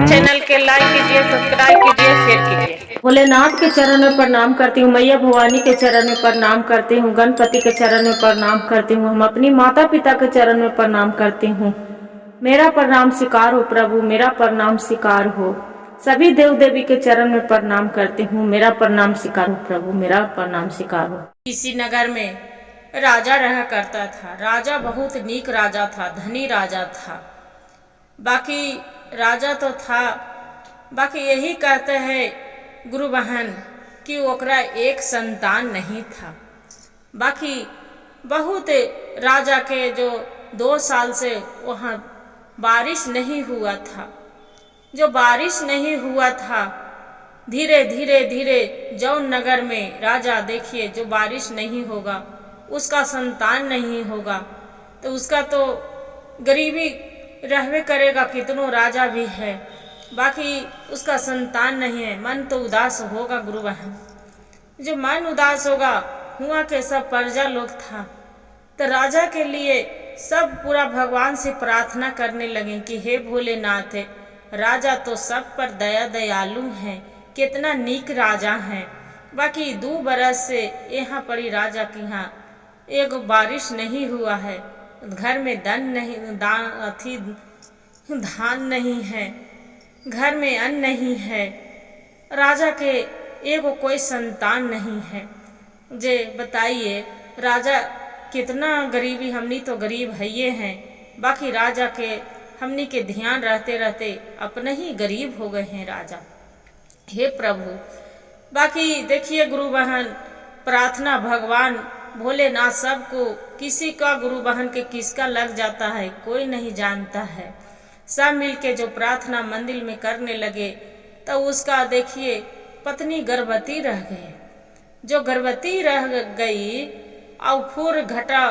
Channel के like कीजिए, subscribe कीजिए, शेयर कीजिए। भोलेनाथ के चरण में प्रणाम करती हूँ, मैया भवानी के चरण में प्रणाम करती हूँ, गणपति के चरण में प्रणाम करती हूँ, हम अपनी माता पिता के चरण में प्रणाम करती हूँ। मेरा प्रणाम स्वीकार हो प्रभु, मेरा प्रणाम स्वीकार हो। सभी देव देवी के चरण में प्रणाम करती हूँ, मेरा प्रणाम स्वीकार हो प्रभु, मेरा प्रणाम स्वीकार हो। किसी नगर में राजा रहा करता था। राजा बहुत नीक राजा था, धनी राजा था। बाकी राजा तो था, बाकी यही कहते हैं गुरु बहन कि ओकरा एक संतान नहीं था। बाकी बहुत राजा के जो 2 साल से वहाँ बारिश नहीं हुआ था। जो बारिश नहीं हुआ था, धीरे धीरे धीरे जौन नगर में राजा देखिए जो बारिश नहीं होगा, उसका संतान नहीं होगा, तो उसका तो गरीबी रहवे करेगा। कितनों राजा भी है, बाकी उसका संतान नहीं है, मन तो उदास होगा गुरु बहन। जो मन उदास होगा, हुआ के सब प्रजा लोग था, तो राजा के लिए सब पूरा भगवान से प्रार्थना करने लगे कि हे भोलेनाथ, राजा तो सब पर दया दयालु हैं, कितना नीक राजा हैं। बाकी 2 बरस से यहाँ पड़ी राजा के यहाँ एक बारिश नहीं हुआ है, घर में धान नहीं है, घर में अन्न नहीं है, राजा के एगो कोई संतान नहीं है। जे बताइए राजा कितना गरीबी, हमनी तो गरीब है ये हैं, बाकी राजा के हमनी के ध्यान रहते रहते अपने ही गरीब हो गए हैं राजा। हे प्रभु, बाकी देखिए गुरु बहन, प्रार्थना भगवान भोलेनाथ सबको, किसी का गुरु बहन के किसका लग जाता है कोई नहीं जानता है। सब मिलके जो प्रार्थना मंदिर में करने लगे, तो उसका देखिए पत्नी गर्भवती रह गई। जो गर्भवती रह गई और फिर घटा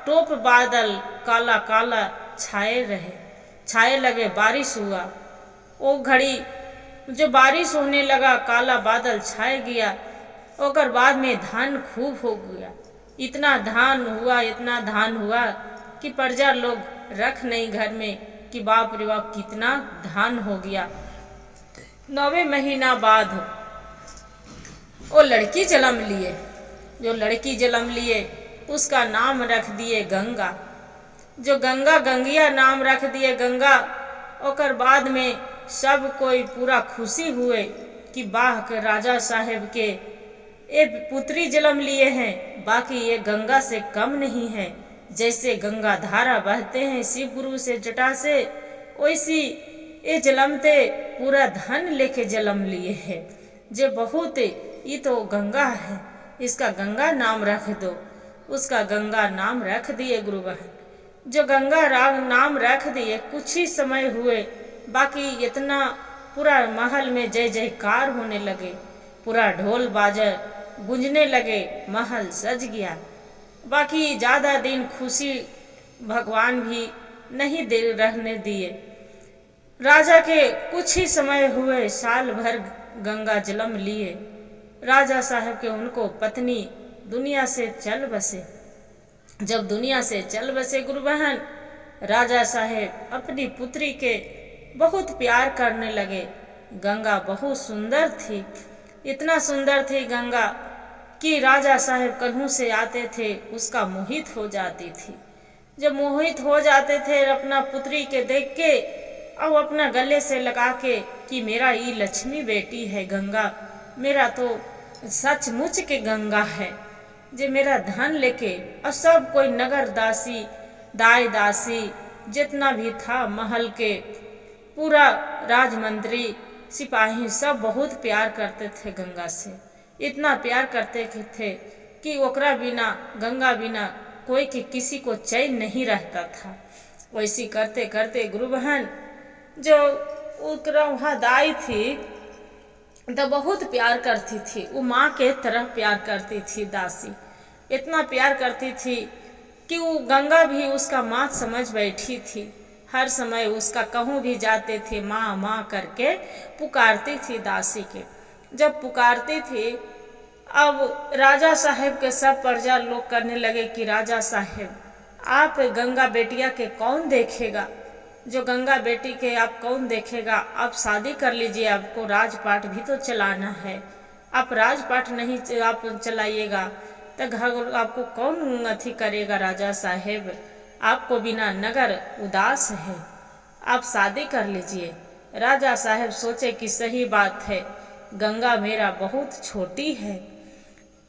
टोप बादल काला काला छाए लगे, बारिश हुआ। वो घड़ी जो बारिश होने लगा, काला बादल छाए गया, और बाद में धान खूब हो गया। इतना धान हुआ कि प्रजा लोग रख नहीं घर में कि बाप रे बाप कितना धान हो गया। 9वें महीना बाद वो लड़की जन्म लिए। जो लड़की जन्म लिए उसका नाम रख दिए गंगा। जो गंगिया नाम रख दिए गंगा। और बाद में सब कोई पूरा खुशी हुए कि वाह के राजा साहेब के एक पुत्री जन्म लिए हैं, बाकी ये गंगा से कम नहीं है। जैसे गंगा धारा बहते हैं शिव गुरु से जटा से, वैसी ये जलमते पूरा धन लेके जन्म लिए हैं। जे बहुत ये तो गंगा है, इसका गंगा नाम रख दो। उसका गंगा नाम रख दिए गुरु बहन। जो गंगा नाम रख दिए, कुछ ही समय हुए, बाकी इतना पूरा महल में जय जयकार होने लगे, पूरा ढोल बाजा गूंजने लगे, महल सज गया। बाकी ज्यादा दिन खुशी भगवान भी नहीं रहने दिए। राजा के कुछ ही समय हुए, साल भर गंगा जन्म लिए। राजा साहब के उनको पत्नी दुनिया से चल बसे। जब दुनिया से चल बसे गुरु बहन, राजा साहेब अपनी पुत्री के बहुत प्यार करने लगे। गंगा बहुत सुंदर थी, इतना सुंदर थी गंगा कि राजा साहेब कहीं से आते थे उसका मोहित हो जाती थी। जब मोहित हो जाते थे अपना पुत्री के देख के, और अपना गले से लगा के कि मेरा ये लक्ष्मी बेटी है गंगा, मेरा तो सचमुच के गंगा है, जे मेरा धन लेके। और सब कोई नगर दासी दाई दासी जितना भी था महल के, पूरा राजमंत्री सिपाही सब बहुत प्यार करते थे गंगा से। इतना प्यार करते थे कि ओकरा बिना, गंगा बिना कोई के किसी को चैन नहीं रहता था। वैसी करते करते गुरु बहन, जो ओकरा वहाँ दाई थी तो बहुत प्यार करती थी, वो माँ के तरह प्यार करती थी दासी। इतना प्यार करती थी कि वो गंगा भी उसका माँ समझ बैठी थी। हर समय उसका कहूँ भी जाते थे माँ माँ करके पुकारती थी दासी के। जब पुकारती थी, अब राजा साहेब के सब प्रजा लोग करने लगे कि राजा साहेब आप गंगा बेटिया के कौन देखेगा, जो गंगा बेटी के आप कौन देखेगा, आप शादी कर लीजिए, आपको राजपाट भी तो चलाना है। आप राजपाट नहीं आप चलाइएगा तो घर आपको कौन अथी करेगा। राजा साहेब आपको बिना नगर उदास है, आप शादी कर लीजिए। राजा साहेब सोचे कि सही बात है, गंगा मेरा बहुत छोटी है,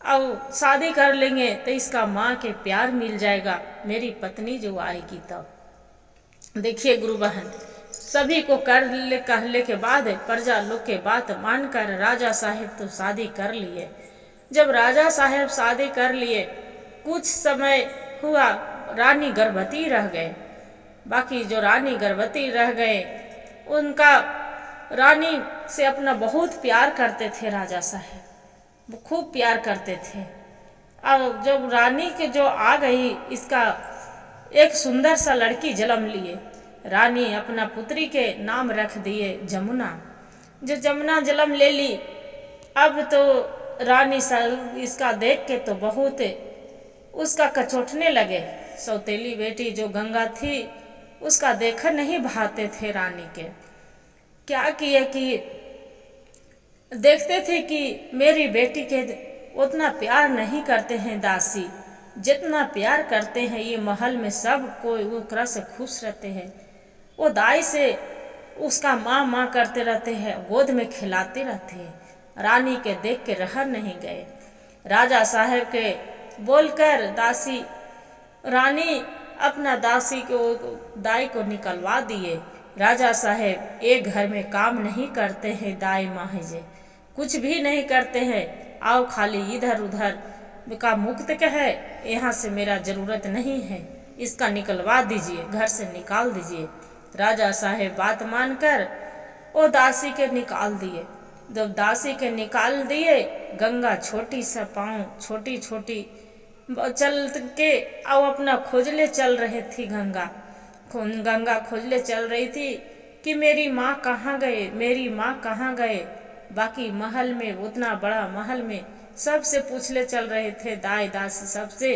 अब शादी कर लेंगे तो इसका माँ के प्यार मिल जाएगा, मेरी पत्नी जो आएगी तब। देखिए गुरु बहन, सभी को कहले के बाद प्रजा लोग के बात मानकर राजा साहेब तो शादी कर लिए। जब राजा साहेब शादी कर लिए, कुछ समय हुआ, रानी गर्भवती रह गए। बाकी जो रानी गर्भवती रह गए, उनका रानी से अपना बहुत प्यार करते थे राजा साहेब, वो खूब प्यार करते थे। और जब रानी के जो आ गई, इसका एक सुंदर सा लड़की जन्म लिए। रानी अपना पुत्री के नाम रख दिए जमुना। जो जमुना जन्म ले ली, अब तो रानी इसका देख के तो बहुत उसका कचोटने लगे। सौतेली बेटी जो गंगा थी, उसका देखा नहीं भाते थे रानी के। क्या किए कि देखते थे कि मेरी बेटी के उतना प्यार नहीं करते हैं दासी, जितना प्यार करते हैं ये महल में सब कोई वो तरह से खुश रहते हैं। वो दाई से उसका माँ माँ करते रहते हैं, गोद में खिलाते रहते हैं। रानी के देख के रह नहीं गए। राजा साहेब के बोलकर दासी रानी अपना दासी को दाई को निकलवा दिए। राजा साहेब एक घर में काम नहीं करते हैं, दाई माहिजे कुछ भी नहीं करते हैं। आओ खाली इधर उधर का मुक्त है, यहाँ से मेरा जरूरत नहीं है, इसका निकलवा दीजिए, घर से निकाल दीजिए। राजा साहेब बात मानकर वो दासी के निकाल दिए। जब दासी के निकाल दिए, गंगा छोटी सा पाँव छोटी छोटी चल के आओ अपना खोजले चल रहे थी। गंगा खोजले चल रही थी कि मेरी माँ कहाँ गए, मेरी माँ कहाँ गए। बाकी महल में, उतना बड़ा महल में सबसे पूछले चल रहे थे, दाई दासी सबसे,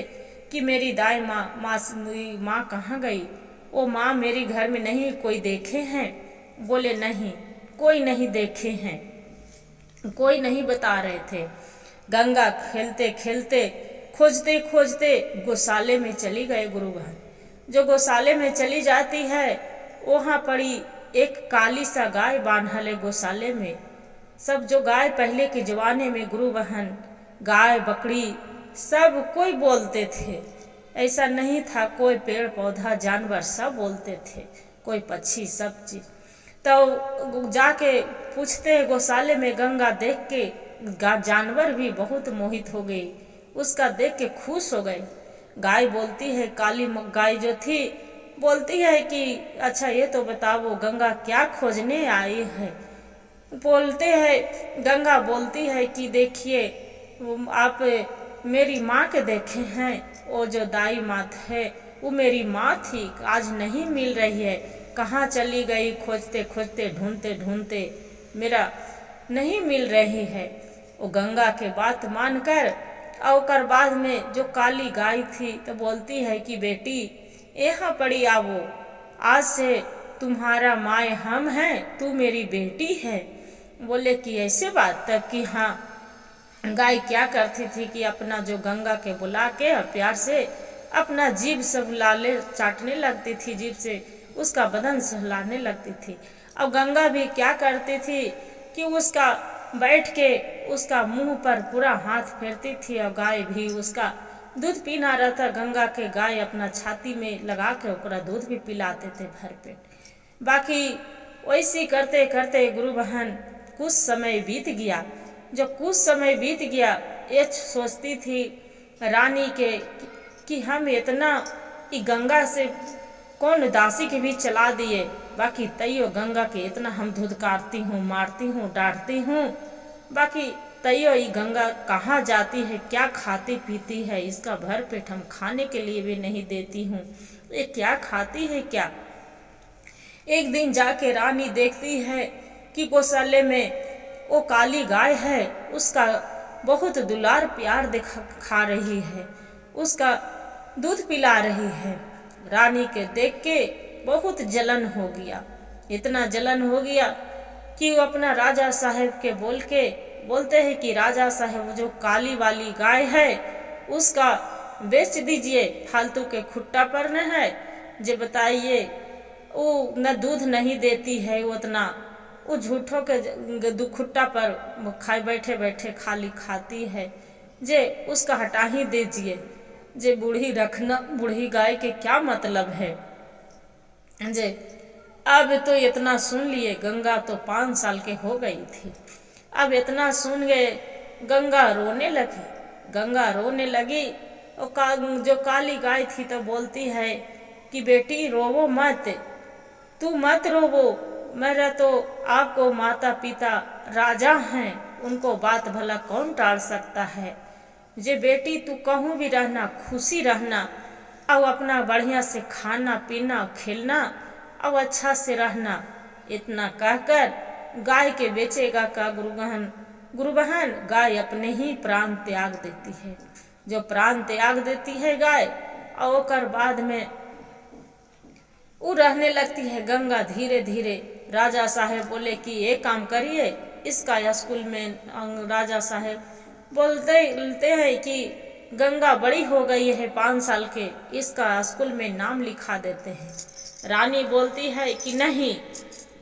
कि मेरी दाई माँ कहाँ गई। वो माँ मेरी घर में नहीं, कोई देखे हैं? बोले नहीं, कोई नहीं देखे हैं, कोई नहीं बता रहे थे। गंगा खेलते खेलते खोजते खोजते गौशाले में चली गए गुरु बहन। जो गौशाले में चली जाती है, वहाँ पड़ी एक काली सा गाय बांधल है गौशाले में। सब जो गाय पहले के जमाने में गुरु बहन, गाय बकरी सब कोई बोलते थे, ऐसा नहीं था। कोई पेड़ पौधा जानवर सब बोलते थे, कोई पक्षी सब चीज। तो जाके पूछते हैं गौशाले में, गंगा देख के जानवर भी बहुत मोहित हो गई, उसका देख के खुश हो गए। गाय बोलती है, काली गाय जो थी बोलती है कि अच्छा ये तो बताओ गंगा क्या खोजने आई है। बोलते हैं, गंगा बोलती है कि देखिए आप मेरी माँ के देखे हैं, वो जो दाई माँ है वो मेरी माँ थी, आज नहीं मिल रही है, कहाँ चली गई। खोजते खोजते ढूंढते ढूंढते मेरा नहीं मिल रही है। वो गंगा के बात मानकर और बाद में जो काली गाय थी तो बोलती है कि बेटी यहाँ पड़ी आवो, आज से तुम्हारा माए हम हैं, तू मेरी बेटी है। बोले कि ऐसे बात, तब कि हाँ। गाय क्या करती थी कि अपना जो गंगा के बुला के और प्यार से अपना जीभ सब लाले चाटने लगती थी, जीभ से उसका बदन सहलाने लगती थी। अब गंगा भी क्या करती थी कि उसका बैठ के उसका मुंह पर पूरा हाथ फेरती थी, और गाय भी उसका दूध पीना रहता। गंगा के गाय अपना छाती में लगा के ओकरा दूध भी पिलाते थे भर पेट। बाकी वैसे करते करते गुरु बहन कुछ समय बीत गया। जब कुछ समय बीत गया, ये सोचती थी रानी के कि हम इतना गंगा से कौन दासी के भी चला दिए, बाकी तैयो गंगा के इतना हम धुतकारती हूँ, मारती हूँ, डांटती हूँ, बाकी तैयो ये गंगा कहाँ जाती है, क्या खाती पीती है, इसका भर पेट हम खाने के लिए भी नहीं देती हूँ, ये क्या खाती है क्या। एक दिन जाके रानी देखती है कि गौशाले में वो काली गाय है, उसका बहुत दुलार प्यार खा रही है, उसका दूध पिला रही है। रानी के देख के बहुत जलन हो गया। इतना जलन हो गया कि वो अपना राजा साहब के बोलते हैं कि राजा साहब जो काली वाली गाय है उसका बेच दीजिए, फालतू के खुट्टा पर न है। जे बताइए वो न दूध नहीं देती है, उतना वो झूठों के दुखुट्टा पर खाए बैठे बैठे खाली खाती है। जे उसका हटा ही दीजिए। जे बूढ़ी रखना, बूढ़ी गाय के क्या मतलब है। जे अब तो इतना सुन लिए। गंगा तो 5 साल के हो गई थी। अब इतना सुन गए, गंगा रोने लगी। गंगा रोने लगी और जो काली गाय थी तो बोलती है कि बेटी रोवो मत, तू मत रोवो, मेरा तो आपको माता पिता राजा हैं, उनको बात भला कौन टाल सकता है। जे बेटी तू कहूँ भी रहना, खुशी रहना और अपना बढ़िया से खाना पीना खेलना और अच्छा से रहना। इतना कहकर गाय के बेचेगा का गुरु बहन गाय अपने ही प्राण त्याग देती है। जो प्राण त्याग देती है गाय और ओकर बाद में वो रहने लगती है। गंगा धीरे धीरे राजा साहेब बोले कि एक काम करिए, इसका स्कूल में राजा साहेब बोलते हैं कि गंगा बड़ी हो गई है 5 साल के, इसका स्कूल में नाम लिखा देते हैं। रानी बोलती है कि नहीं,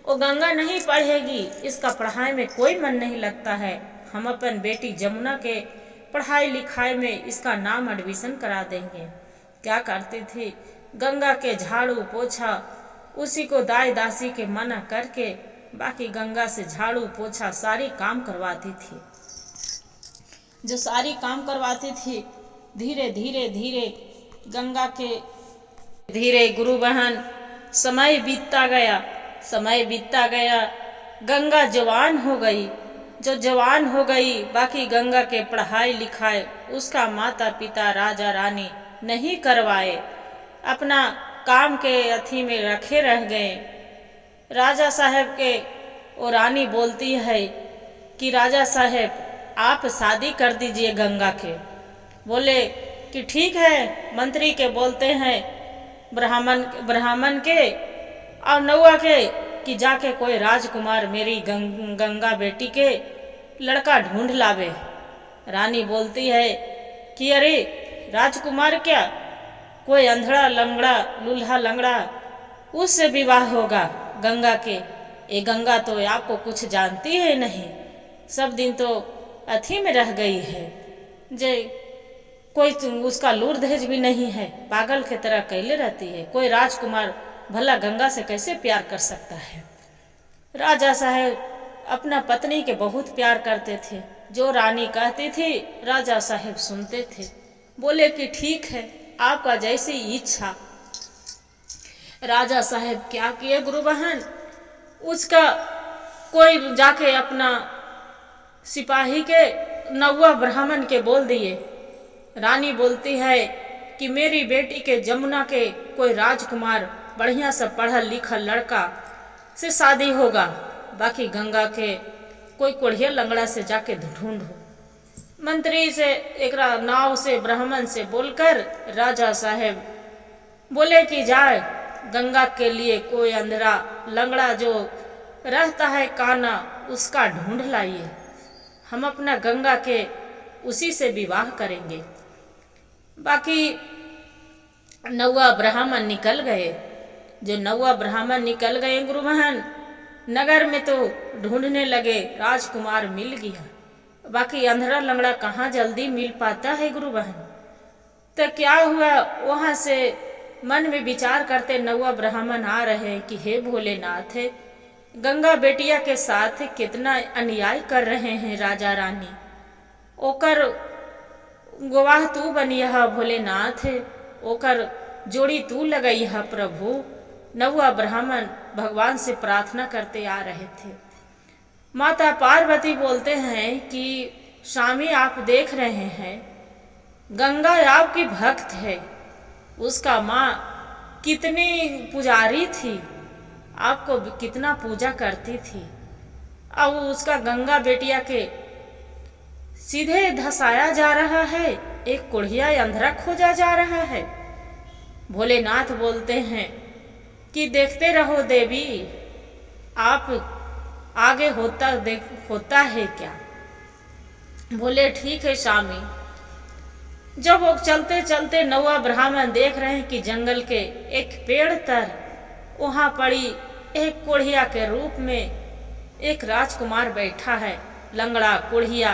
वो गंगा नहीं पढ़ेगी, इसका पढ़ाई में कोई मन नहीं लगता है। हम अपन बेटी जमुना के पढ़ाई लिखाई में इसका नाम एडमिशन करा देंगे। क्या करती थी, गंगा के झाड़ू पोछा उसी को दाई दासी के मना करके बाकी गंगा से झाड़ू पोछा सारी काम करवाती थी। जो सारी काम करवाती थी, धीरे धीरे धीरे गंगा के धीरे गुरु बहन समय बीतता गया। समय बीतता गया, गंगा जवान हो गई। जो जवान हो गई, बाकी गंगा के पढ़ाई लिखाई उसका माता पिता राजा रानी नहीं करवाए, अपना काम के अथी में रखे रह गए। राजा साहब के और रानी बोलती है कि राजा साहब आप शादी कर दीजिए गंगा के। बोले कि ठीक है। मंत्री के बोलते हैं ब्राह्मण के और नौआ के कि जाके कोई राजकुमार मेरी गंगा बेटी के लड़का ढूंढ लावे। रानी बोलती है कि अरे राजकुमार क्या, कोई अंधड़ा लंगड़ा लूल्हा लंगड़ा उससे विवाह होगा गंगा के। ये गंगा तो आपको कुछ जानती है नहीं, सब दिन तो अथी में रह गई है। जे कोई उसका लूर दहेज भी नहीं है, पागल की तरह कैले रहती है। कोई राजकुमार भला गंगा से कैसे प्यार कर सकता है। राजा साहब अपना पत्नी के बहुत प्यार करते थे। जो रानी कहती थी राजा साहब सुनते थे। बोले कि ठीक है, आपका जैसी इच्छा। राजा साहब क्या किए गुरु बहन, उसका कोई जाके अपना सिपाही के नौवा ब्राह्मण के बोल दिए। रानी बोलती है कि मेरी बेटी के जमुना के कोई राजकुमार बढ़िया सा पढ़ा लिखा लड़का से शादी होगा, बाकी गंगा के कोई कोढ़िया लंगड़ा से जाके ढूंढो। मंत्री से एक नाव से ब्राह्मण से बोलकर राजा साहब बोले कि जाए गंगा के लिए कोई अंधरा लंगड़ा जो रहता है काना उसका ढूंढ लाइए, हम अपना गंगा के उसी से विवाह करेंगे। बाकी नौवा ब्राह्मण निकल गए। जो नौवा ब्राह्मण निकल गए गुरु बहन, नगर में तो ढूंढने लगे, राजकुमार मिल गया। बाकी अंधरा लंगड़ा कहाँ जल्दी मिल पाता है गुरु बहन। तो क्या हुआ, वहां से मन में विचार करते नौवा ब्राह्मण आ रहे कि हे भोलेनाथ, गंगा बेटिया के साथ कितना अन्याय कर रहे हैं राजा रानी, ओकर गवाह तू बनिया भोलेनाथ, ओकर जोड़ी तू लगई है प्रभु। नौवा ब्राह्मण भगवान से प्रार्थना करते आ रहे थे। माता पार्वती बोलते हैं कि स्वामी आप देख रहे हैं गंगा आपकी भक्त है, उसका माँ कितनी पुजारी थी, आपको कितना पूजा करती थी, अब उसका गंगा बेटिया के सीधे धसाया जा रहा है, एक कोढ़िया अंधरा खोजा जा रहा है। भोलेनाथ बोलते हैं कि देखते रहो देवी, आप आगे होता है क्या। बोले ठीक है स्वामी। जब वो चलते चलते नौवा ब्राह्मण देख रहे हैं कि जंगल के एक पेड़ तर वहां पड़ी एक कोढ़िया के रूप में एक राजकुमार बैठा है, लंगड़ा कोढ़िया,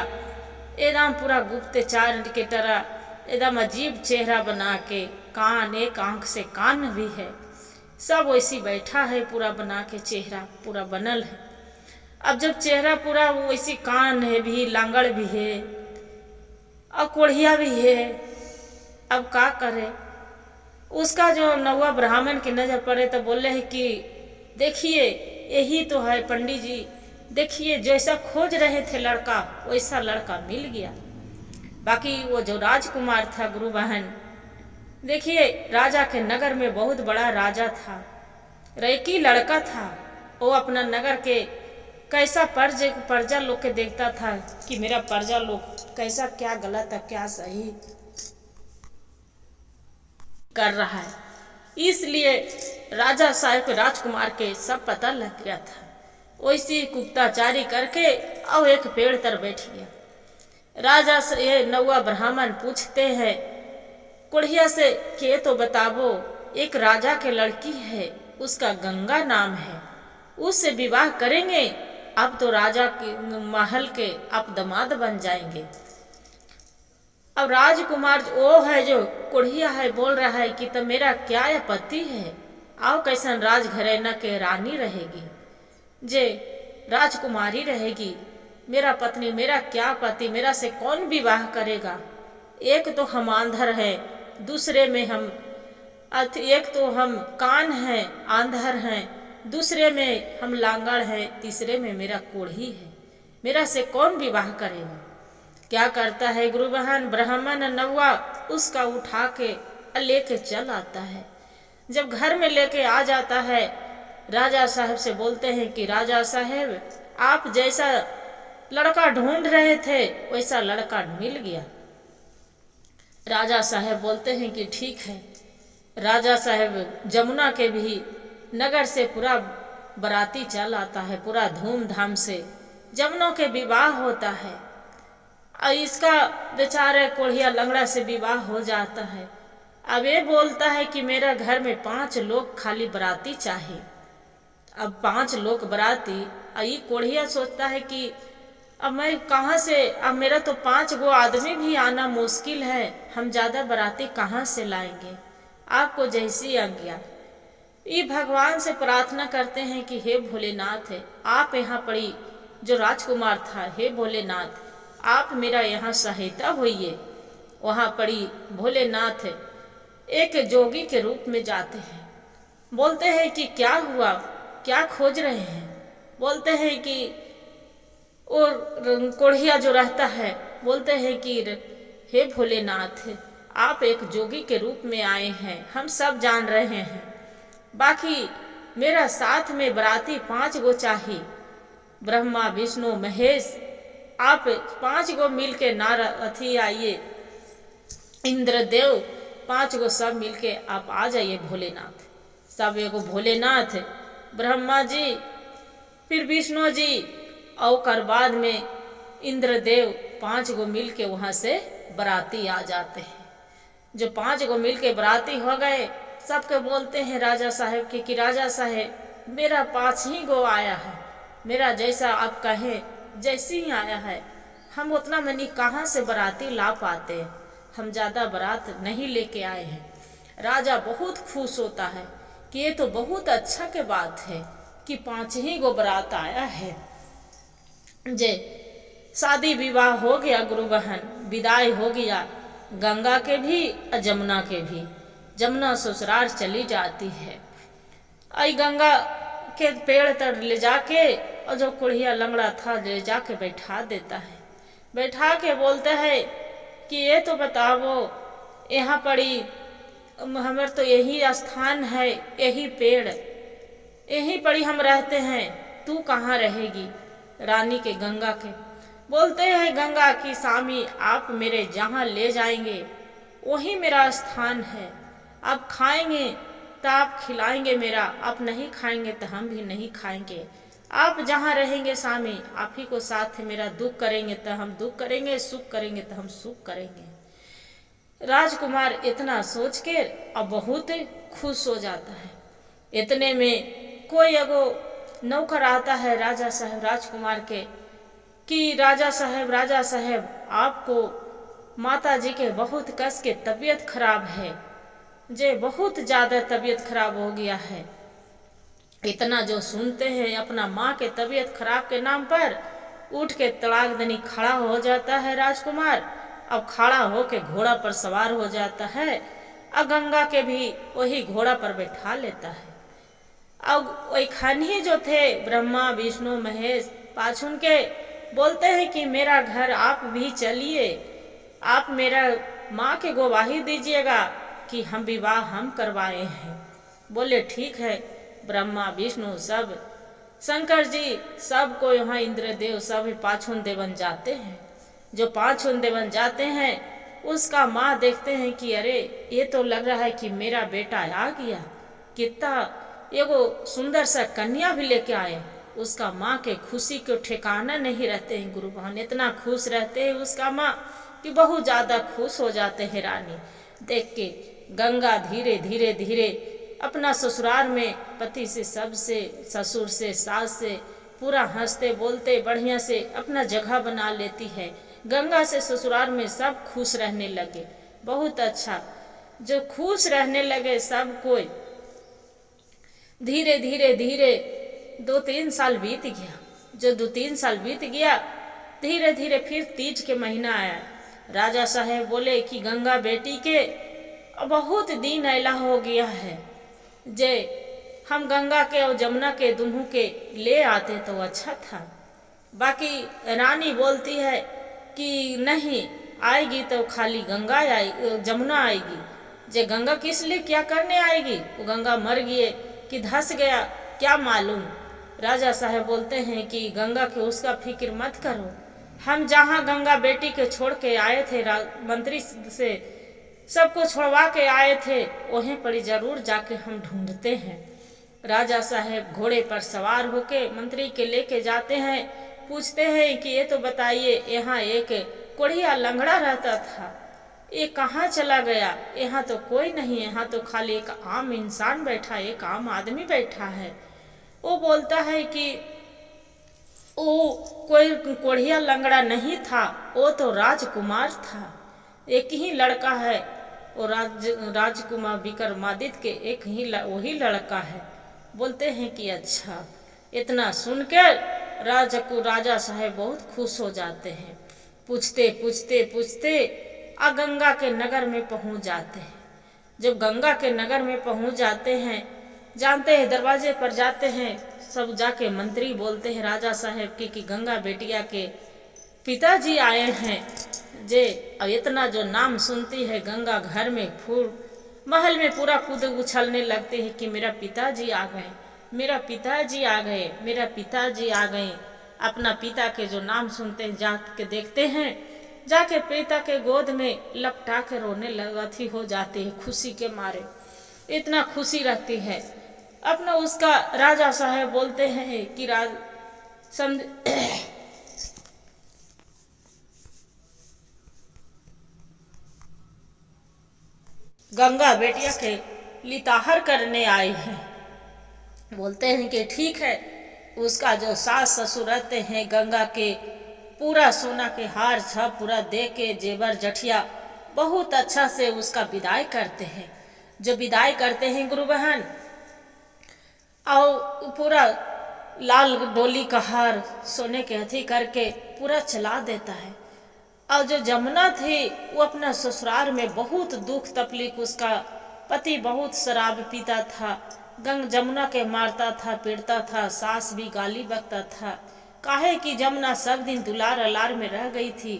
एकदम पूरा गुप्तचार के तरह, एकदम अजीब चेहरा बना के, कान एक आंख से कान भी है, सब वैसी बैठा है, पूरा बना के चेहरा पूरा बनल है। अब जब चेहरा पूरा वैसी, कान है भी, लांगड़ भी है और कोढ़िया भी है, अब का करे। उसका जो नौवा ब्राह्मण की नजर पड़े तो बोले है कि देखिए यही तो है पंडित जी, देखिए जैसा खोज रहे थे लड़का वैसा लड़का मिल गया। बाकी वो जो राजकुमार था गुरु बहन, देखिए राजा के नगर में बहुत बड़ा राजा था, रैकी लड़का था। वो अपना नगर के कैसा प्रजा लोग के देखता था कि मेरा प्रजा लोग कैसा, क्या गलत है क्या सही कर रहा है, इसलिए राजा साहब के राजकुमार के सब पता लग गया था। वैसी गुप्ताचारी करके और एक पेड़ तर बैठ गया। राजा से ये नौवा ब्राह्मण पूछते हैं कोढ़िया से कि तो बतावो, एक राजा के लड़की है, उसका गंगा नाम है, उससे विवाह करेंगे, अब तो राजा के महल के आप दामाद बन जाएंगे। अब राजकुमार वो है जो कोढ़िया है बोल रहा है कि तो मेरा क्या आपत्ति है, आओ कैसन राज घरेना के रानी रहेगी, जे राजकुमारी रहेगी, मेरा पत्नी, मेरा क्या पति, मेरा से कौन विवाह करेगा। एक तो हम आंधर है, दूसरे में हम एक तो हम कान है आंधर हैं, दूसरे में हम लांगड़ है, तीसरे में मेरा कोढ़ी है, मेरा से कौन विवाह करेगा। क्या करता है गुरु बहन, ब्राह्मण नौवा उसका उठा के लेके चल आता है। जब घर में लेके आ जाता है, राजा साहब से बोलते हैं कि राजा साहब आप जैसा लड़का ढूंढ रहे थे वैसा लड़का मिल गया। राजा साहब बोलते हैं कि ठीक है। राजा साहब जमुना के भी नगर से पूरा बराती चल आता है, पूरा धूमधाम से जमुना के विवाह होता है। और इसका बेचारे कोढ़िया लंगड़ा से विवाह हो जाता है। अब ये बोलता है कि मेरा घर में 5 लोग खाली बराती चाहिए। अब 5 लोग बराती, और ये कोढ़िया सोचता है कि अब मैं कहाँ से, अब मेरा तो 5 गो आदमी भी आना मुश्किल है, हम ज्यादा बराती कहाँ से लाएंगे, आपको जैसी आज्ञा। ये भगवान से प्रार्थना करते हैं कि हे भोलेनाथ, आप यहाँ पड़ी जो राजकुमार था, हे भोलेनाथ आप मेरा यहाँ सहायता होइए। वहां पड़ी भोलेनाथ एक जोगी के रूप में जाते हैं, बोलते हैं कि क्या हुआ, क्या खोज रहे हैं। बोलते हैं कि और कोढ़िया जो रहता है बोलते हैं कि हे भोलेनाथ आप एक जोगी के रूप में आए हैं, हम सब जान रहे हैं, बाकी मेरा साथ में बराती 5 गो चाहिए, ब्रह्मा विष्णु महेश, आप 5 गो मिल के अथी आइए, इंद्रदेव 5 गो सब मिल के आप आ जाइए भोलेनाथ। सब एगो भोलेनाथ, ब्रह्मा जी, फिर विष्णु जी, और बाद में इंद्रदेव 5 गो मिल के वहां से बराती आ जाते हैं। जो 5 गो मिल के बराती हो गए, सबके बोलते हैं राजा साहब के कि राजा साहब मेरा 5 ही गो आया है, मेरा जैसा आप कहें जैसी ही आया है, हम उतना मनी कहाँ से बराती ला पाते हैं, हम ज्यादा बारात नहीं लेके आए हैं। राजा बहुत खुश होता है कि ये तो बहुत अच्छा के बात है कि 5 ही गो बारात आया है। जे शादी विवाह हो गया गुरु बहन, विदाई हो गया गंगा के भी और जमुना के भी। जमुना ससुराल चली जाती है, आई गंगा के पेड़ तर ले जाके, और जो कोढ़िया लंगड़ा था ले जाके बैठा देता है। बैठा के बोलता है कि ये तो बताओ यहाँ पड़ी हमारे तो यही स्थान है, यही पेड़, यही पड़ी हम रहते हैं, तू कहाँ रहेगी। रानी के गंगा के बोलते हैं गंगा की स्वामी आप मेरे जहाँ ले जाएंगे वही मेरा स्थान है, आप खाएंगे तो आप खिलाएंगे मेरा, आप नहीं खाएंगे तो हम भी नहीं खाएंगे। आप जहाँ रहेंगे स्वामी, आप ही को साथ है मेरा। दुख करेंगे तो हम दुख करेंगे, सुख करेंगे तो हम सुख करेंगे। राजकुमार इतना सोच के अब बहुत खुश हो जाता है। इतने में कोई एगो नौकर आता है राजा साहब राजकुमार के कि राजा साहब आपको माता जी के बहुत कस के तबीयत खराब है, जे बहुत ज्यादा तबीयत खराब हो गया है। इतना जो सुनते हैं, अपना माँ के तबीयत खराब के नाम पर उठ के तड़ाक दनी खड़ा हो जाता है राजकुमार। अब खड़ा होके घोड़ा पर सवार हो जाता है और गंगा के भी वही घोड़ा पर बैठा लेता है। अब वही खानी जो थे ब्रह्मा विष्णु महेश पाछुन के बोलते हैं कि मेरा घर आप भी चलिए, आप मेरा माँ के गवाही दीजिएगा कि हम विवाह हम करवाए हैं। बोले ठीक है। ब्रह्मा विष्णु सब शंकर जी सबको यहाँ इंद्रदेव सब पाछुन देवन जाते हैं। जो पाछुन देवन जाते हैं उसका माँ देखते हैं कि अरे ये तो लग रहा है कि मेरा बेटा आ गया, कितना एगो सुंदर सा कन्या भी लेके आए। उसका माँ के खुशी के ठिकाना नहीं रहते हैं गुरु बहन, इतना खुश रहते हैं उसका माँ कि बहुत ज्यादा खुश हो जाते हैं। रानी देख के गंगा धीरे धीरे धीरे अपना ससुराल में पति से, सबसे, ससुर से, सास से पूरा हंसते बोलते बढ़िया से अपना जगह बना लेती है। गंगा से ससुराल में सब खुश रहने लगे, बहुत अच्छा। जो खुश रहने लगे सब कोई, धीरे धीरे धीरे 2-3 साल बीत गया। जो 2-3 साल बीत गया, धीरे धीरे फिर तीज के महीना आया। राजा साहेब बोले कि गंगा बेटी के बहुत दिन ऐला हो गया है, जे हम गंगा के और जमुना के दुनों के ले आते तो अच्छा था। बाकी रानी बोलती है कि नहीं, आएगी तो खाली गंगा आएगी, जमुना आएगी। जे गंगा किस लिए क्या करने आएगी, वो गंगा मर गई कि धस गया क्या मालूम। राजा साहब बोलते हैं कि गंगा के उसका फिक्र मत करो, हम जहाँ गंगा बेटी के छोड़ के आए थे, मंत्री से सबको छोड़वा के आए थे, वहीं पर जरूर जाके हम ढूंढते हैं। राजा साहब घोड़े पर सवार होके मंत्री के लेके जाते हैं। पूछते हैं कि ये तो बताइए, यहाँ एक कोढ़िया लंगड़ा रहता था, ये कहाँ चला गया? यहाँ तो कोई नहीं, यहाँ तो खाली एक आम इंसान बैठा, एक आम आदमी बैठा है। वो बोलता है कि वो कोई कोढ़िया लंगड़ा नहीं था, वो तो राजकुमार था, एक ही लड़का है, वो राजकुमार विक्रमादित्य के एक ही वही लड़का है। बोलते हैं कि अच्छा। इतना सुनकर राजा साहब बहुत खुश हो जाते हैं। पूछते पूछते पूछते गंगा के नगर में पहुंच जाते हैं। जब गंगा के नगर में पहुंच जाते हैं, जानते हैं दरवाजे पर जाते हैं, सब जाके मंत्री बोलते हैं राजा साहब की गंगा बेटिया के पिताजी आए हैं। जे अब इतना जो नाम सुनती है गंगा, घर में फूल महल में पूरा कूद उछलने लगते हैं कि मेरा पिताजी आ गए, मेरा पिताजी आ गए, मेरा पिताजी आ गए। अपना पिता के जो नाम सुनते हैं जाके देखते हैं, जाके पिता के गोद में लपटा के रोने लगती हो जाती है खुशी के मारे, इतना खुशी रहती है। अपना उसका राजा साहब बोलते हैं कि गंगा बेटिया के लिताहर करने आए हैं। बोलते हैं कि ठीक है। उसका जो सास ससुर रहते हैं गंगा के पूरा सोना के हार छप पूरा दे के जेवर जठिया बहुत अच्छा से उसका विदाई करते हैं। जो विदाई करते हैं गुरु बहन, और पूरा लाल डोली का हार सोने के हथी करके पूरा चला देता है। और जो जमुना थी वो अपना ससुराल में बहुत दुख तकलीफ, उसका पति बहुत शराब पीता था, जमुना के मारता था, पीटता था, सास भी गाली बकता था। काहे कि जमुना सब दिन दुलार अलार में रह गई थी,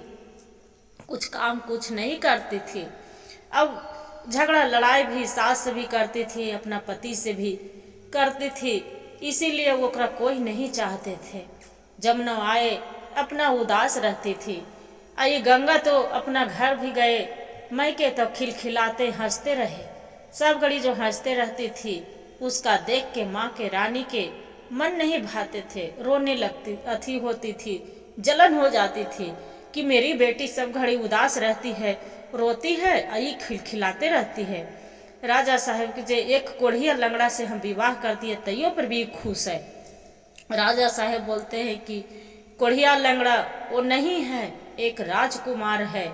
कुछ काम कुछ नहीं करती थी। अब झगड़ा लड़ाई भी सास से भी करती थी, अपना पति से भी करती थी, इसीलिए वो कोई नहीं चाहते थे। जमुना आए अपना उदास रहती थी। ये गंगा तो अपना घर भी गए, मैके तो खिलखिलाते हंसते रहे। सब घड़ी जो हंसते रहती थी, उसका देख के माँ के रानी के मन नहीं भाते थे, रोने लगती अथी होती थी, जलन हो जाती थी कि मेरी बेटी सब घड़ी उदास रहती है, रोती है, आई खिलखिलाते रहती है। राजा साहब के जे एक कोढ़िया लंगड़ा से हम विवाह कर दिए तैयो पर भी खुश है। राजा साहब बोलते हैं कि कोढ़िया लंगड़ा वो नहीं है, एक राजकुमार है,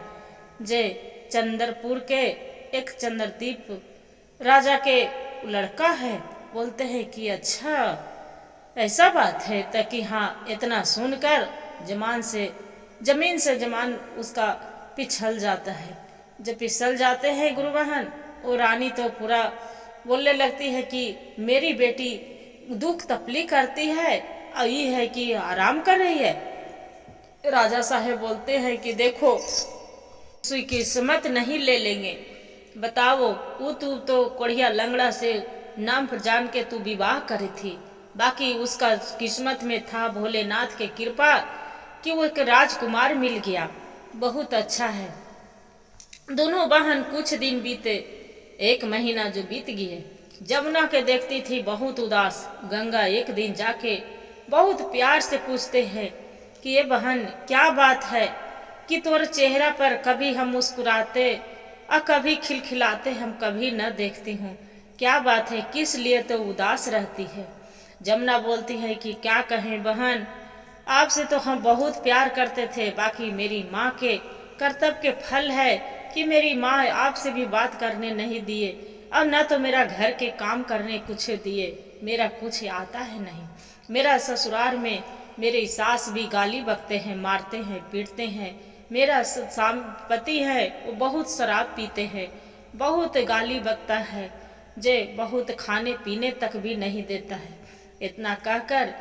जे चंद्रपुर के एक चंद्रदीप राजा के लड़का है। बोलते हैं कि अच्छा ऐसा बात है, ताकि हाँ, इतना सुनकर जमीन से जमान उसका पिछल जाता है। जब पिछल जाते हैं गुरु बहन, वो रानी तो पूरा बोलने लगती है कि मेरी बेटी दुख तकलीफ करती है और ये है कि आराम कर रही है। राजा साहब बोलते हैं कि देखो, उसकी किस्मत नहीं ले लेंगे, बताओ वो तू तो कोढ़िया लंगड़ा से नाम पर जान के तू विवाह करी थी, बाकी उसका किस्मत में था भोलेनाथ के कृपा कि वो एक राजकुमार मिल गया, बहुत अच्छा है। दोनों बहन कुछ दिन बीते, एक महीना जो बीत गए, जमुना के देखती थी बहुत उदास। गंगा एक दिन जाके बहुत प्यार से पूछते हैं कि ये बहन क्या बात है कि तोर चेहरा पर कभी हम मुस्कुराते और कभी खिलखिलाते हम कभी न देखती हूँ, क्या बात है, किस लिए तो उदास रहती है। जमुना बोलती है कि क्या कहें बहन, आपसे तो हम बहुत प्यार करते थे, बाकी मेरी माँ के कर्तव्य के फल है कि मेरी माँ आपसे भी बात करने नहीं दिए और न तो मेरा घर के काम करने कुछ दिए, मेरा कुछ आता है नहीं। मेरा ससुराल में मेरे सास भी गाली बकते हैं, मारते हैं, पीटते हैं। मेरा पति है वो बहुत शराब पीते हैं, बहुत गाली बकता है, जे बहुत खाने पीने तक भी नहीं देता है। इतना कहकर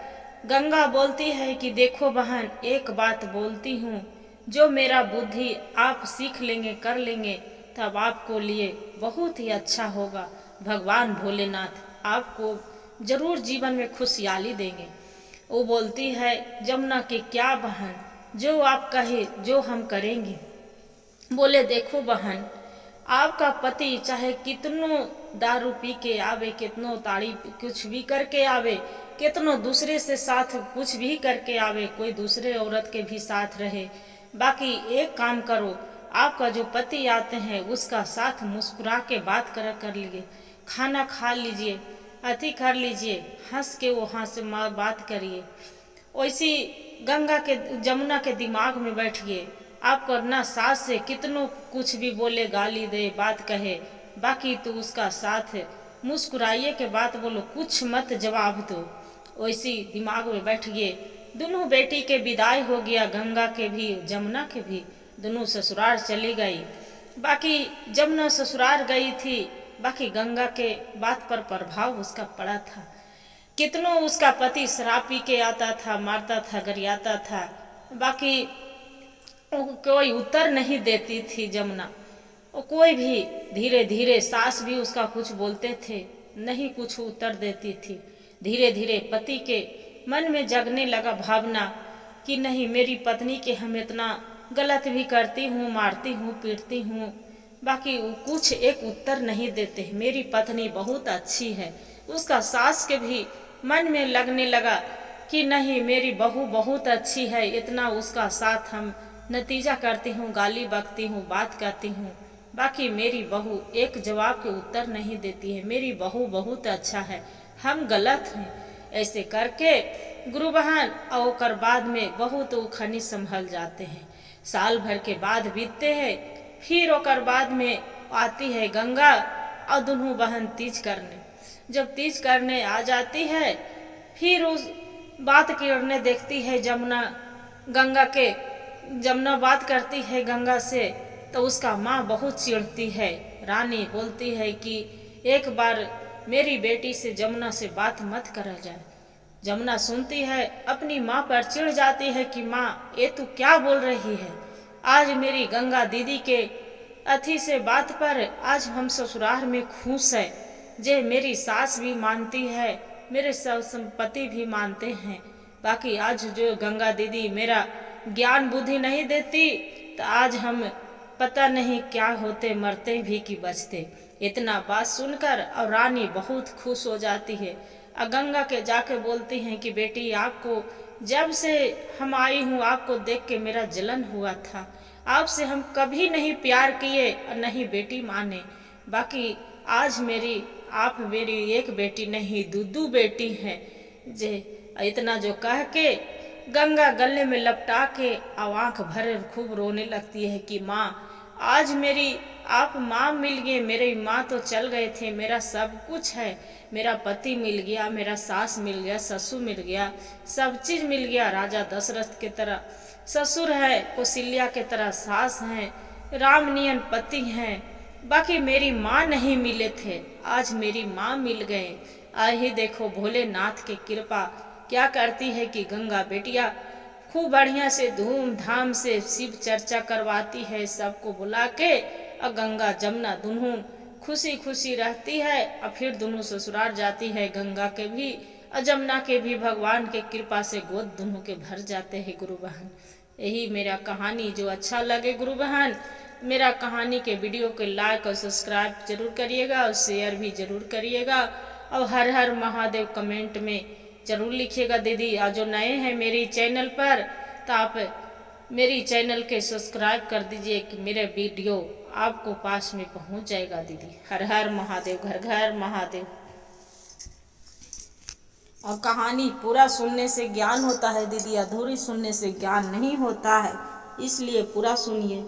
गंगा बोलती है कि देखो बहन, एक बात बोलती हूँ, जो मेरा बुद्धि आप सीख लेंगे, कर लेंगे, तब आपको लिए बहुत ही अच्छा होगा। भगवान भोलेनाथ आपको जरूर जीवन में खुशहाली देंगे। वो बोलती है जमुना की क्या बहन, जो आप कहे जो हम करेंगे। बोले देखो बहन, आपका पति चाहे कितनो दारू पी के आवे, कितनो ताड़ी कुछ भी करके आवे, कितनो दूसरे से साथ कुछ भी करके आवे, कोई दूसरे औरत के भी साथ रहे, बाकी एक काम करो, आपका जो पति आते हैं उसका साथ मुस्कुरा के बात कर लीजिए, खाना खा लीजिए, अति कर लीजिए, हंस के वहाँ से बात करिए। वैसी गंगा के जमुना के दिमाग में बैठ गए, आपको ना सास से कितनों कुछ भी बोले, गाली दे, बात कहे, बाकी तो उसका साथ मुस्कुराइए के बात बोलो, कुछ मत जवाब दो। वैसी दिमाग में बैठ गए। दोनों बेटी के विदाई हो गया, गंगा के भी जमुना के भी, दोनों ससुराल चली गई। बाकी जमुना ससुराल गई थी, बाकी गंगा के बात पर प्रभाव उसका पड़ा था। कितनों उसका पति शराब पी के आता था, मारता था, गरियाता था, बाकी कोई उत्तर नहीं देती थी जमुना। कोई भी धीरे धीरे सास भी उसका कुछ बोलते थे, नहीं कुछ उत्तर देती थी। धीरे धीरे पति के मन में जगने लगा भावना कि नहीं, मेरी पत्नी के हम इतना गलत भी करती हूँ, मारती हूँ, पीटती हूँ, बाकी कुछ एक उत्तर नहीं देते। मेरी पत्नी बहुत अच्छी है। उसका सास के भी मन में लगने लगा कि नहीं, मेरी बहू बहुत अच्छी है, इतना उसका साथ हम नतीजा करती हूँ, गाली बकती हूँ, बात करती हूँ, बाकी मेरी बहू एक जवाब के उत्तर नहीं देती है। मेरी बहू बहुत अच्छा है, हम गलत हैं। ऐसे करके गुरु बहन और बाद में बहुत उखनी संभल जाते हैं। साल भर के बाद बीतते हैं, फिर ओकर बाद में आती है गंगा और दोनों बहन तीज करने। जब तीज करने आ जाती है, फिर उस बात करने देखती है जमुना गंगा के। जमुना बात करती है गंगा से तो उसका माँ बहुत चिढ़ती है। रानी बोलती है कि एक बार मेरी बेटी से जमुना से बात मत करा जाए। जमुना सुनती है, अपनी माँ पर चिढ़ जाती है कि माँ ये तू क्या बोल रही है। आज मेरी गंगा दीदी के अथी से बात पर आज हम ससुराल में खुश है, जे मेरी सास भी मानती है, मेरे संपत्ति भी मानते हैं, बाकी आज जो गंगा दीदी मेरा ज्ञान बुद्धि नहीं देती तो आज हम पता नहीं क्या होते, मरते भी कि बचते। इतना बात सुनकर और रानी बहुत खुश हो जाती है और गंगा के जाके बोलती हैं कि बेटी, आपको जब से हम आई हूँ आपको देख के मेरा जलन हुआ था। आपसे हम कभी नहीं प्यार किए और नहीं बेटी माने। बाकी आज आप मेरी एक बेटी नहीं दो बेटी हैं। जे इतना जो कह के गंगा गले में लपटा के आंख भर खूब रोने लगती है कि माँ, आज मेरी आप माँ मिल गए। मेरी माँ तो चल गए थे, मेरा सब कुछ है। मेरा पति मिल गया, मेरा सास मिल गया, ससुर मिल गया, सब चीज मिल गया। राजा दशरथ की तरह ससुर है, कौशल्या के तरह सास है, रामनियन पति हैं। बाकी मेरी माँ नहीं मिले थे, आज मेरी माँ मिल गए। ही देखो भोलेनाथ की कृपा क्या करती है कि गंगा बेटिया खूब बढ़िया से धूमधाम से शिव चर्चा करवाती है सबको बुला के। और गंगा जमुना दोनों खुशी खुशी रहती है और फिर दोनों ससुराल जाती है। गंगा के भी और जमुना के भी भगवान के कृपा से गोद दोनों के भर जाते हैं। गुरु बहन, यही मेरा कहानी। जो अच्छा लगे गुरु बहन, मेरा कहानी के वीडियो को लाइक और सब्सक्राइब जरूर करिएगा और शेयर भी जरूर करिएगा। और हर हर महादेव कमेंट में जरूर लिखिएगा दीदी। और जो नए हैं मेरी चैनल पर, तो आप मेरी चैनल के सब्सक्राइब कर दीजिए कि मेरे वीडियो आपको पास में पहुंच जाएगा दीदी। हर हर महादेव, घर घर महादेव। और कहानी पूरा सुनने से ज्ञान होता है दीदी, अधूरी सुनने से ज्ञान नहीं होता है, इसलिए पूरा सुनिए।